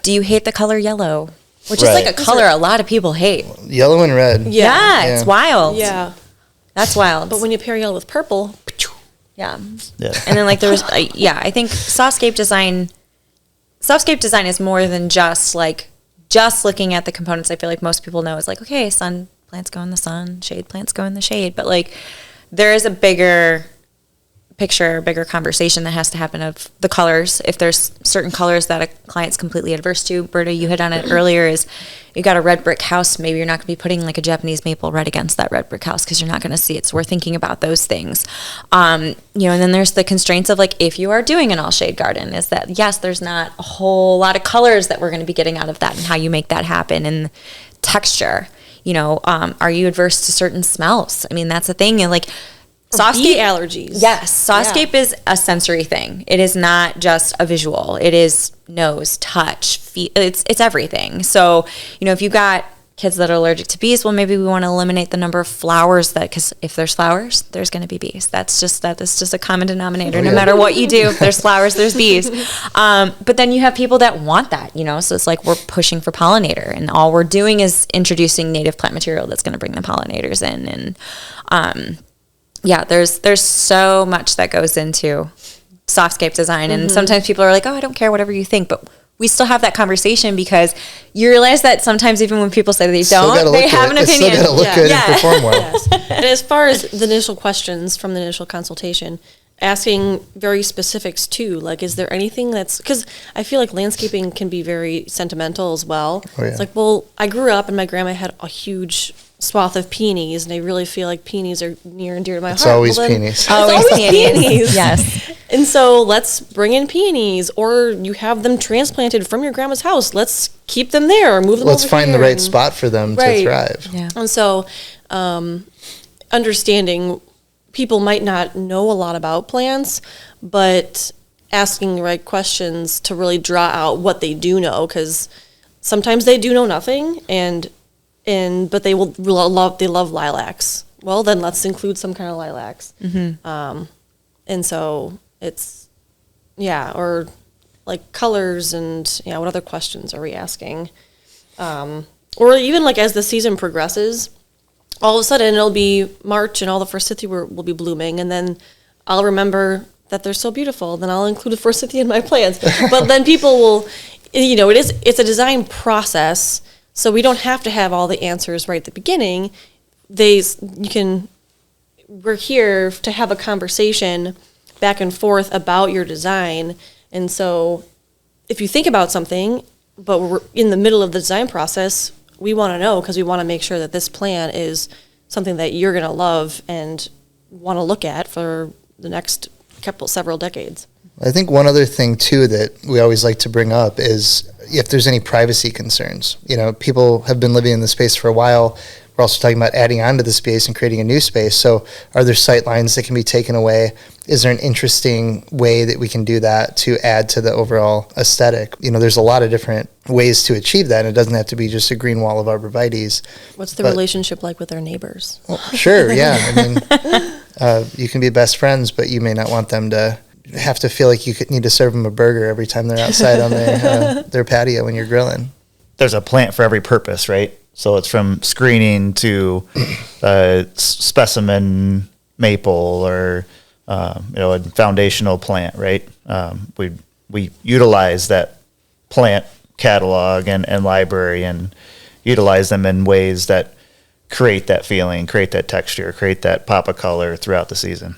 Do you hate the color yellow? Which Right. is like a color a lot of people hate. Yellow and red. Yeah, it's wild. Yeah. That's wild. But when you pair yellow with purple, yeah. Yeah. And then like there's, I think softscape design is more than just looking at the components. I feel like most people know is like, okay, sun plants go in the sun, shade plants go in the shade. But like there is a bigger picture, bigger conversation that has to happen of the colors. If there's certain colors that a client's completely adverse to, Berta, you hit on it earlier, is you got a red brick house, maybe you're not going to be putting like a Japanese maple right against that red brick house because you're not going to see it. So we're thinking about those things. And then there's the constraints of like, if you are doing an all shade garden, is that, yes, there's not a whole lot of colors that we're going to be getting out of that and how you make that happen, and texture. Are you adverse to certain smells? I mean, that's the thing. And like, bee allergies. Yes, softscape is a sensory thing. It is not just a visual. It is nose, touch, feet. It's everything. So, if you've got kids that are allergic to bees, well, maybe we want to eliminate the number of flowers because if there's flowers, there's going to be bees. That's just a common denominator. No matter what you do, if there's flowers, there's bees. But then you have people that want that, so it's like we're pushing for pollinator, and all we're doing is introducing native plant material that's going to bring the pollinators in. And yeah, there's so much that goes into softscape design, and sometimes people are like, oh, I don't care, whatever you think, but we still have that conversation because you realize that sometimes even when people say they don't, they have an opinion. It's still got to look good and perform well. Yes. And as far as the initial questions from the initial consultation, asking very specifics too, like, is there anything that's, because I feel like landscaping can be very sentimental as well. Oh, yeah. It's like, well, I grew up and my grandma had a huge swath of peonies, and I really feel like peonies are near and dear to my It's heart. always peonies. Always peonies. Yes. And so let's bring in peonies, or you have them transplanted from your grandma's house. Let's keep them there or move them Let's over find here the right and- spot for them to Right. thrive. Yeah. And so understanding people might not know a lot about plants, but asking the right questions to really draw out what they do know, because sometimes they do know nothing, but they love lilacs. Well, then let's include some kind of lilacs. And so it's, or like colors and, what other questions are we asking? Or even like as the season progresses, all of a sudden it'll be March and all the forsythia will be blooming, and then I'll remember that they're so beautiful, then I'll include a forsythia in my plants. But then people will, it's a design process, so we don't have to have all the answers right at the beginning. We're here to have a conversation back and forth about your design. And so if you think about something, but we're in the middle of the design process, we want to know, because we want to make sure that this plan is something that you're going to love and want to look at for the next several decades. I think one other thing too that we always like to bring up is if there's any privacy concerns. People have been living in the space for a while. We're also talking about adding on to the space and creating a new space. So are there sight lines that can be taken away? Is there an interesting way that we can do that to add to the overall aesthetic? There's a lot of different ways to achieve that, and it doesn't have to be just a green wall of arborvitaes. What's the relationship like with our neighbors? Well, sure, yeah. I mean, you can be best friends, but you may not want them to have to feel like you need to serve them a burger every time they're outside on their patio when you're grilling. There's a plant for every purpose, right? So it's from screening to specimen maple or a foundational plant, right? We utilize that plant catalog and library and utilize them in ways that create that feeling, create that texture, create that pop of color throughout the season.